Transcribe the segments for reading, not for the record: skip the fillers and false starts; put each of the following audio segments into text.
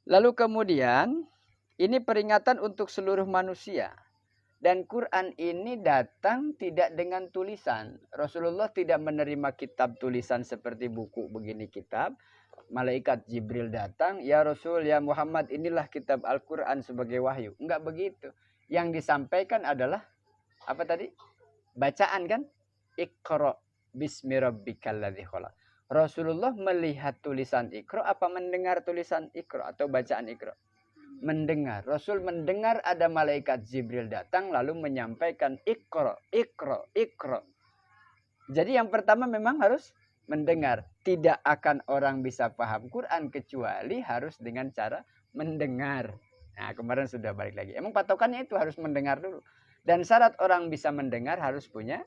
Lalu kemudian ini peringatan untuk seluruh manusia. Dan Quran ini datang tidak dengan tulisan. Rasulullah tidak menerima kitab tulisan seperti buku begini kitab. Malaikat Jibril datang, ya Rasul, ya Muhammad, inilah kitab Al-Quran sebagai wahyu. Enggak begitu. Yang disampaikan adalah, apa tadi? Bacaan kan? Iqra bismi rabbikal ladzi khalaq. Rasulullah melihat tulisan Iqra apa mendengar tulisan Iqra atau bacaan Iqra? Mendengar. Rasul mendengar ada malaikat Jibril datang lalu menyampaikan Iqra, Iqra, Iqra. Jadi yang pertama memang harus mendengar. Tidak akan orang bisa paham Quran kecuali harus dengan cara mendengar. Nah, kemarin sudah balik lagi. Emang patokannya itu harus mendengar dulu. Dan syarat orang bisa mendengar harus punya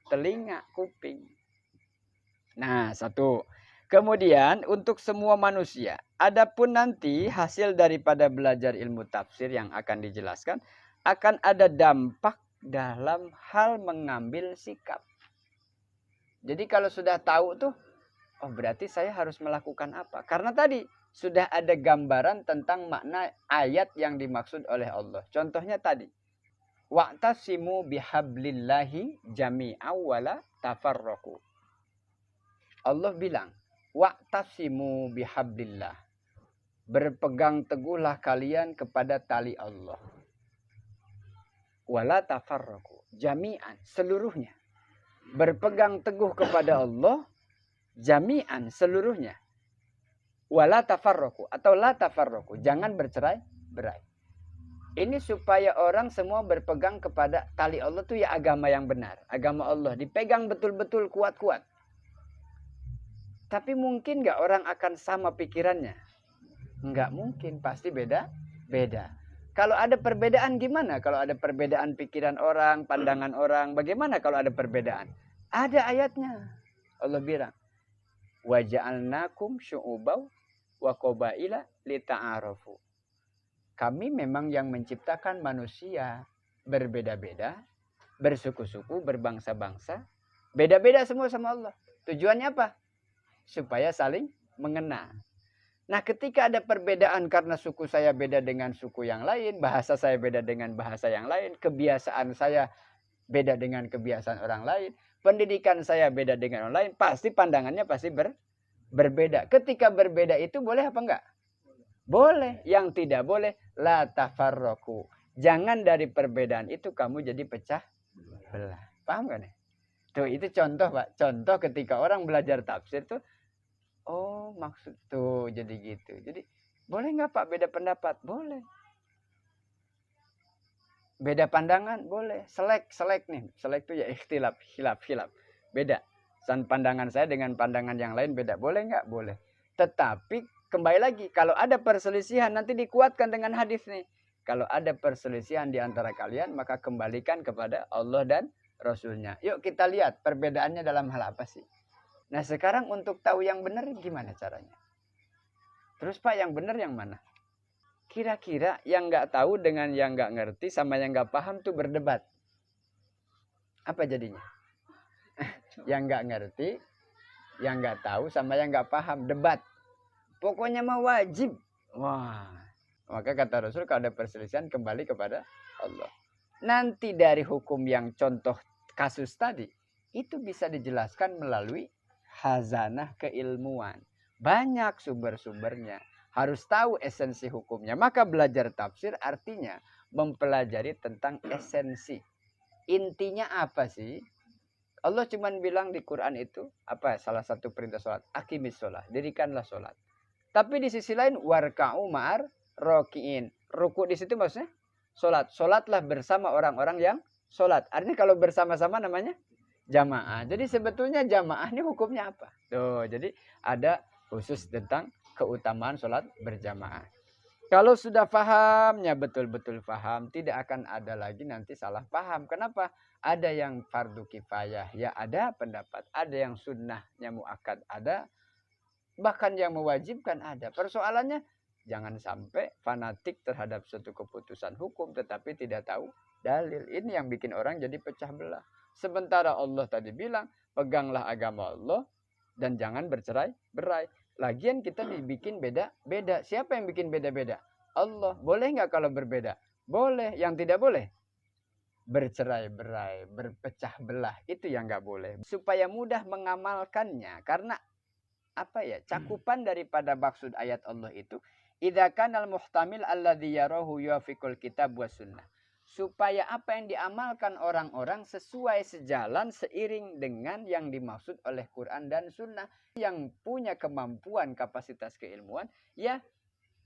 telinga, kuping. Nah, satu. Kemudian untuk semua manusia, adapun nanti hasil daripada belajar ilmu tafsir yang akan dijelaskan, akan ada dampak dalam hal mengambil sikap. Jadi kalau sudah tahu tuh, oh berarti saya harus melakukan apa? Karena tadi sudah ada gambaran tentang makna ayat yang dimaksud oleh Allah. Contohnya tadi, wa'tasimu bihablillahi jami'an wala tafarraqu. Allah bilang, wa'tasimu bihablillah. Berpegang teguhlah kalian kepada tali Allah. Wala tafarraqu. Jami'an, seluruhnya. Berpegang teguh kepada Allah, jami'an, seluruhnya. Wala tafarraqu. Atau la tafarraqu. Jangan bercerai-berai. Ini supaya orang semua berpegang kepada tali Allah itu ya agama yang benar. Agama Allah. Dipegang betul-betul kuat-kuat. Tapi mungkin nggak orang akan sama pikirannya? Nggak mungkin, pasti beda-beda. Kalau ada perbedaan gimana? Kalau ada perbedaan pikiran orang, pandangan orang, bagaimana kalau ada perbedaan? Ada ayatnya. Allah bilang, wa ja'alnakum syu'ubaw wa qabaila lita'arafu. Kami memang yang menciptakan manusia berbeda-beda, bersuku-suku, berbangsa-bangsa, beda-beda semua sama Allah. Tujuannya apa? Supaya saling mengenal. Nah, ketika ada perbedaan karena suku saya beda dengan suku yang lain, bahasa saya beda dengan bahasa yang lain, kebiasaan saya beda dengan kebiasaan orang lain, pendidikan saya beda dengan orang lain, pasti pandangannya pasti berbeda. Ketika berbeda itu boleh apa enggak? Boleh. Yang tidak boleh, la tafarraqu. Jangan dari perbedaan itu kamu jadi pecah belah. Paham kan? Tuh, itu contoh, Pak. Contoh ketika orang belajar tafsir tuh, oh maksud tuh jadi gitu. Jadi boleh nggak Pak beda pendapat? Boleh. Beda pandangan? Boleh. Selek nih. Selek tuh ya ikhtilaf, khilaf. Beda. Dan pandangan saya dengan pandangan yang lain beda. Boleh nggak? Boleh. Tetapi kembali lagi, kalau ada perselisihan nanti dikuatkan dengan hadis nih. Kalau ada perselisihan di antara kalian, maka kembalikan kepada Allah dan Rasulnya. Yuk kita lihat perbedaannya dalam hal apa sih? Nah sekarang untuk tahu yang benar gimana caranya? Terus Pak yang benar yang mana? Kira-kira yang nggak tahu dengan yang nggak ngerti sama yang nggak paham tuh berdebat. Apa jadinya? Yang nggak ngerti, yang nggak tahu sama yang nggak paham debat. Pokoknya mah wajib. Wah, maka kata Rasul kalau ada perselisihan kembali kepada Allah. Nanti dari hukum yang contoh kasus tadi itu bisa dijelaskan melalui khazanah keilmuan. Banyak sumber-sumbernya. Harus tahu esensi hukumnya. Maka belajar tafsir artinya mempelajari tentang esensi. Intinya apa sih? Allah cuma bilang di Quran itu, apa salah satu perintah sholat? Aqimis sholat, dirikanlah sholat. Tapi di sisi lain, warka'u ma'ar roki'in. Ruku di situ maksudnya sholat. Sholatlah bersama orang-orang yang sholat. Artinya kalau bersama-sama namanya jamaah. Jadi sebetulnya jamaah ini hukumnya apa? Tuh, jadi ada khusus tentang keutamaan sholat berjamaah. Kalau sudah pahamnya betul-betul paham, tidak akan ada lagi nanti salah paham. Kenapa? Ada yang fardu kifayah, ya ada pendapat. Ada yang sunnahnya muakkad, ada. Bahkan yang mewajibkan ada. Persoalannya, jangan sampai fanatik terhadap suatu keputusan hukum, tetapi tidak tahu dalil. Ini yang bikin orang jadi pecah belah. Sementara Allah tadi bilang, peganglah agama Allah dan jangan bercerai-berai. Lagian kita dibikin beda-beda. Siapa yang bikin beda-beda? Allah. Boleh nggak kalau berbeda? Boleh. Yang tidak boleh? Bercerai-berai, berpecah belah. Itu yang nggak boleh. Supaya mudah mengamalkannya. Karena apa ya? Cakupan daripada maksud ayat Allah itu. Idza kanal muhtamil alladzi yarahu yuafiqul kitab wa sunnah. Supaya apa yang diamalkan orang-orang sesuai sejalan seiring dengan yang dimaksud oleh Quran dan Sunnah. Yang punya kemampuan kapasitas keilmuan, ya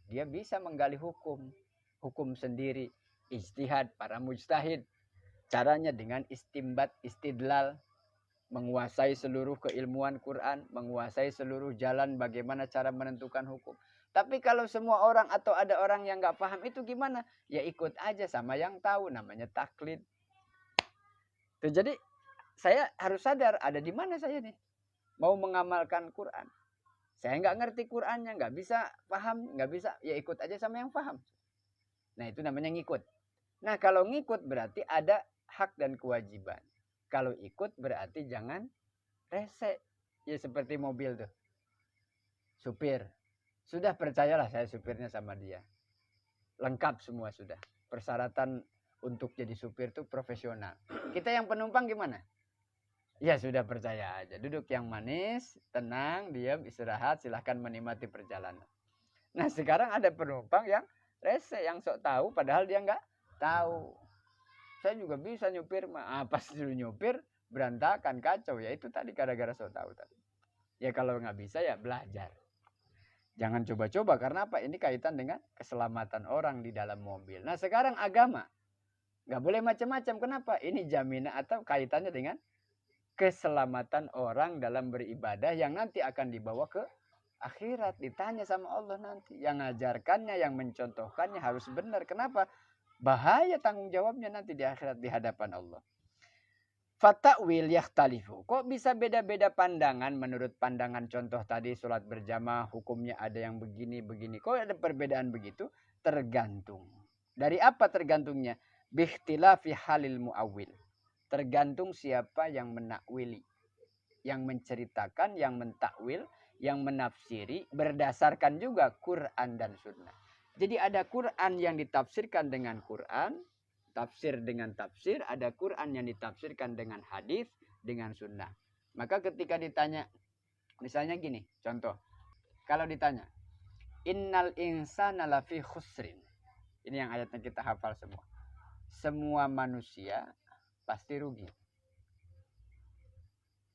dia bisa menggali hukum. Hukum sendiri, ijtihad, para mujtahid. Caranya dengan istimbat, istidlal, menguasai seluruh keilmuan Quran, menguasai seluruh jalan bagaimana cara menentukan hukum. Tapi kalau semua orang atau ada orang yang nggak paham itu gimana? Ya ikut aja sama yang tahu, namanya taklid. Tuh, jadi saya harus sadar ada di mana saya nih. Mau mengamalkan Quran. Saya nggak ngerti Qurannya, nggak bisa paham, nggak bisa, ya ikut aja sama yang paham. Nah itu namanya ngikut. Nah kalau ngikut berarti ada hak dan kewajiban. Kalau ikut berarti jangan rese. Ya seperti mobil tuh. Supir. Sudah percayalah saya supirnya sama dia. Lengkap semua sudah. Persyaratan untuk jadi supir tuh profesional. Kita yang penumpang gimana? Ya sudah percaya aja. Duduk yang manis, tenang, diam, istirahat. Silahkan menikmati perjalanan. Nah sekarang ada penumpang yang rese, yang sok tahu padahal dia nggak tahu. Saya juga bisa nyupir, pas dulu nyupir berantakan, kacau. Ya itu tadi gara-gara sok tahu tadi. Ya kalau nggak bisa ya belajar. Jangan coba-coba karena apa? Ini kaitan dengan keselamatan orang di dalam mobil. Nah sekarang agama nggak boleh macam-macam. Kenapa? Ini jaminan atau kaitannya dengan keselamatan orang dalam beribadah yang nanti akan dibawa ke akhirat. Ditanya sama Allah nanti. Yang ngajarkannya, yang mencontohkannya harus benar. Kenapa? Bahaya tanggung jawabnya nanti di akhirat di hadapan Allah. Fata'wil yakhtalifu. Kok bisa beda-beda pandangan menurut pandangan contoh tadi sholat berjamaah hukumnya ada yang begini-begini. Kok ada perbedaan begitu? Tergantung. Dari apa tergantungnya? Bikhtilafi halil mu'awwil. Tergantung siapa yang menakwili. Yang menceritakan, yang mentakwil, yang menafsiri berdasarkan juga Quran dan Sunnah. Jadi ada Quran yang ditafsirkan dengan Quran, tafsir dengan tafsir, ada Quran yang ditafsirkan dengan hadis, dengan sunnah. Maka ketika ditanya, misalnya gini, contoh. Kalau ditanya, innal insana lafi khusrin. Ini yang ayatnya kita hafal semua. Semua manusia pasti rugi.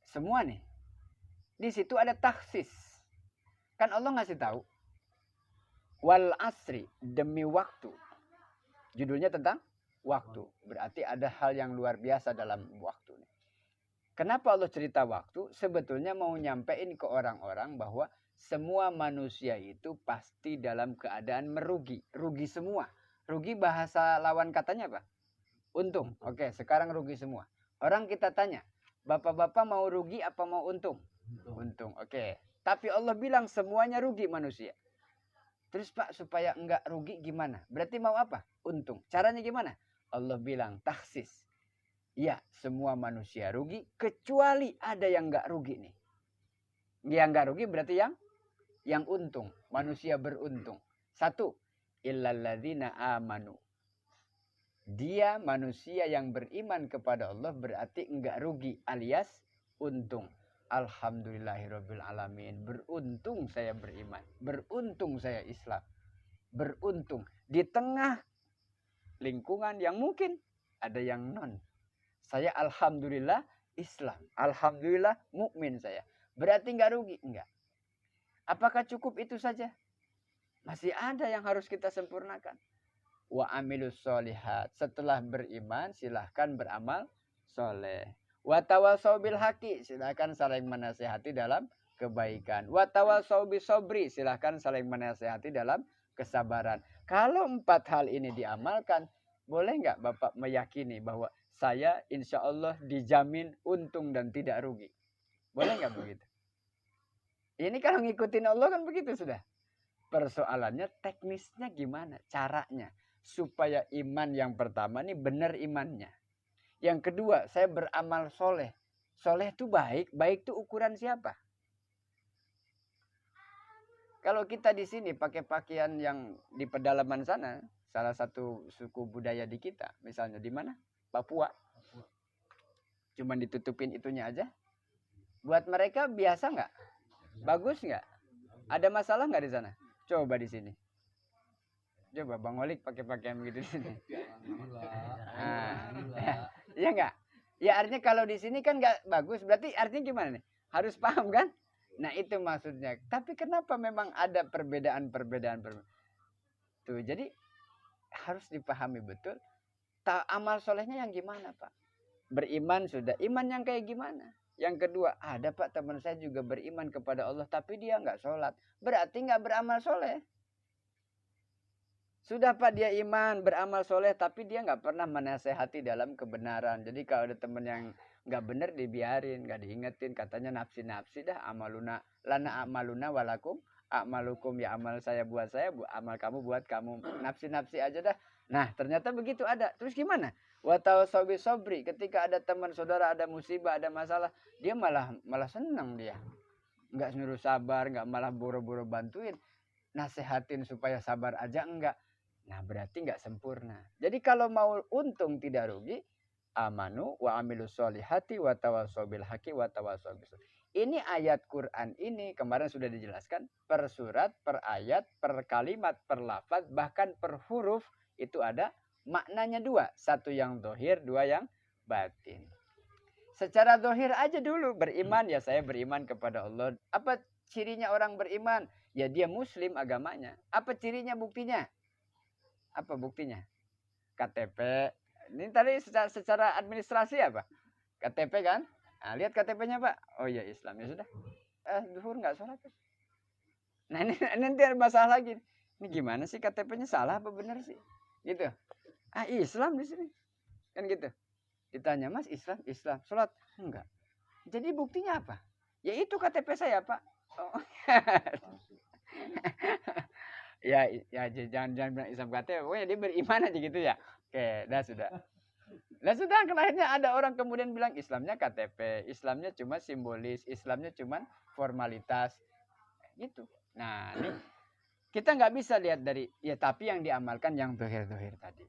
Semua nih. Di situ ada taksis. Kan Allah ngasih tahu. Wal asri, demi waktu. Judulnya tentang waktu. Berarti ada hal yang luar biasa dalam waktu. Kenapa Allah cerita waktu? Sebetulnya mau nyampein ke orang-orang bahwa semua manusia itu pasti dalam keadaan merugi. Rugi semua. Rugi bahasa lawan katanya apa? Untung. Oke, sekarang rugi semua. Orang kita tanya, bapak-bapak mau rugi apa mau untung? Untung. Oke. Tapi Allah bilang semuanya rugi manusia. Terus Pak, supaya enggak rugi gimana? Berarti mau apa? Untung. Caranya gimana? Allah bilang taksis. Ya, semua manusia rugi kecuali ada yang enggak rugi nih. Yang enggak rugi berarti yang untung. Manusia beruntung. Satu, illalladzina amanu. Dia manusia yang beriman kepada Allah berarti enggak rugi alias untung. Alhamdulillahirabbil alamin. Beruntung saya beriman. Beruntung saya Islam. Beruntung. Di tengah lingkungan yang mungkin ada yang non. Saya alhamdulillah Islam. Alhamdulillah mukmin saya. Berarti enggak rugi? Enggak. Apakah cukup itu saja? Masih ada yang harus kita sempurnakan. Wa amilus solihat. Setelah beriman silahkan beramal soleh. Wa tawasau bil haqi, silakan saling menasihati dalam kebaikan. Wa tawasau bis sabri, silakan saling menasihati dalam kesabaran. Kalau 4 hal ini diamalkan, boleh nggak Bapak meyakini bahwa saya insya Allah dijamin untung dan tidak rugi? Boleh nggak begitu? Ini kalau ngikutin Allah kan begitu sudah. Persoalannya teknisnya gimana? Caranya. Supaya iman yang pertama ini benar imannya. Yang kedua, saya beramal soleh. Soleh itu baik. Baik itu ukuran siapa? Kalau kita di sini pakai pakaian yang di pedalaman sana, salah satu suku budaya di kita, misalnya di mana? Papua. Cuman ditutupin itunya aja. Buat mereka biasa nggak? Bagus nggak? Ada masalah nggak di sana? Coba di sini. Coba Bang Olik pakai pakaian begitu di sini. Iya nggak? Ya artinya kalau di sini kan nggak bagus, berarti artinya gimana nih? Harus paham kan? Nah itu maksudnya. Tapi kenapa memang ada perbedaan-perbedaan? Tuh, jadi harus dipahami betul. Amal solehnya yang gimana Pak? Beriman sudah. Iman yang kayak gimana? Yang kedua, ada Pak teman saya juga beriman kepada Allah. Tapi dia nggak sholat. Berarti nggak beramal soleh. Sudah Pak dia iman, beramal soleh. Tapi dia nggak pernah menasehati dalam kebenaran. Jadi kalau ada teman yang nggak benar dibiarin, nggak diingetin, katanya nafsi-nafsi dah, amaluna lana amaluna walakum amalukum, ya amal saya, amal kamu buat kamu, nafsi-nafsi aja dah. Nah ternyata begitu ada. Terus gimana? Watau sobri, ketika ada teman saudara ada musibah, ada masalah, dia malah senang dia, nggak nyuruh sabar, nggak malah buru-buru bantuin, nasehatin supaya sabar aja enggak. Nah berarti nggak sempurna. Jadi kalau mau untung tidak rugi, amanu wa amilus solihati wa tawassaw bil haqqi wa tawassaw bis sabr. Ini ayat Quran ini kemarin sudah dijelaskan per surat, per ayat, per kalimat, per lafaz, bahkan per huruf itu ada maknanya dua. Satu yang dohir, dua yang batin. Secara dohir aja dulu beriman, ya saya beriman kepada Allah. Apa cirinya orang beriman? Ya dia muslim agamanya. Apa cirinya, buktinya? Apa buktinya? KTP. Ini tadi secara administrasi apa? KTP kan? Nah, lihat KTP-nya Pak. Oh iya Islam, ya sudah. Zuhur nggak sholat. Nah ini nanti ada masalah lagi. Ini gimana sih KTP-nya, salah apa benar sih? Gitu. Islam di sini. Kan gitu. Ditanya, Mas Islam, sholat? Enggak. Jadi buktinya apa? Ya itu KTP saya Pak. Oh. ya jangan bilang Islam KTP. Pokoknya dia beriman aja gitu ya. Oke, sudah. Nah sudah, akhirnya ada orang kemudian bilang Islamnya KTP, Islamnya cuma simbolis, Islamnya cuma formalitas, gitu. Nah ini kita nggak bisa lihat dari, ya tapi yang diamalkan yang dohir-dohir tadi.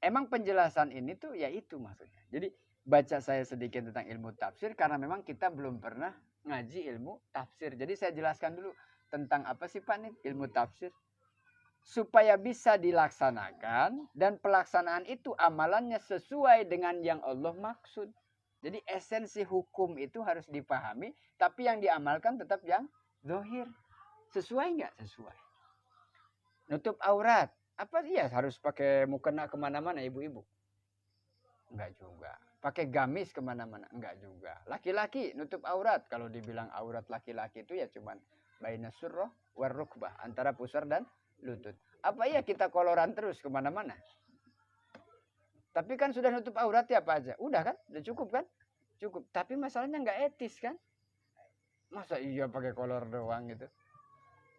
Emang penjelasan ini tuh ya itu maksudnya. Jadi baca saya sedikit tentang ilmu tafsir karena memang kita belum pernah ngaji ilmu tafsir. Jadi saya jelaskan dulu tentang apa sih Pak nih ilmu tafsir. Supaya bisa dilaksanakan dan pelaksanaan itu amalannya sesuai dengan yang Allah maksud. Jadi esensi hukum itu harus dipahami, tapi yang diamalkan tetap yang zahir. Sesuai nggak? Sesuai. Nutup aurat. Apa iya harus pakai mukena kemana-mana ibu-ibu? Enggak juga. Pakai gamis kemana-mana? Enggak juga. Laki-laki nutup aurat. Kalau dibilang aurat laki-laki itu ya cuman baina surrah warrukbah, antara pusar dan lutut. Apa iya kita koloran terus kemana-mana? Tapi kan sudah nutup aurat ya apa aja? Udah kan? Udah cukup kan? Cukup. Tapi masalahnya nggak etis kan? Masa iya pakai kolor doang gitu?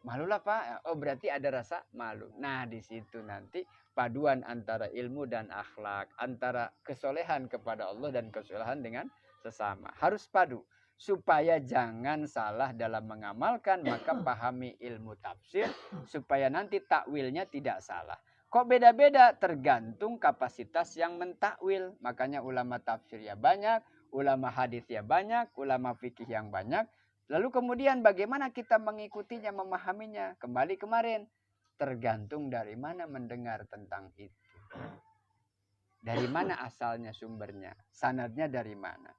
Malu lah Pak. Oh berarti ada rasa malu. Nah di situ nanti paduan antara ilmu dan akhlak, antara kesolehan kepada Allah dan kesolehan dengan sesama. Harus padu. Supaya jangan salah dalam mengamalkan, maka pahami ilmu tafsir supaya nanti takwilnya tidak salah. Kok beda-beda? Tergantung kapasitas yang mentakwil. Makanya ulama tafsir ya banyak, ulama hadis ya banyak, ulama fikih yang banyak. Lalu kemudian bagaimana kita mengikutinya, memahaminya? Kembali kemarin, tergantung dari mana mendengar tentang itu. Dari mana asalnya sumbernya? Sanadnya dari mana?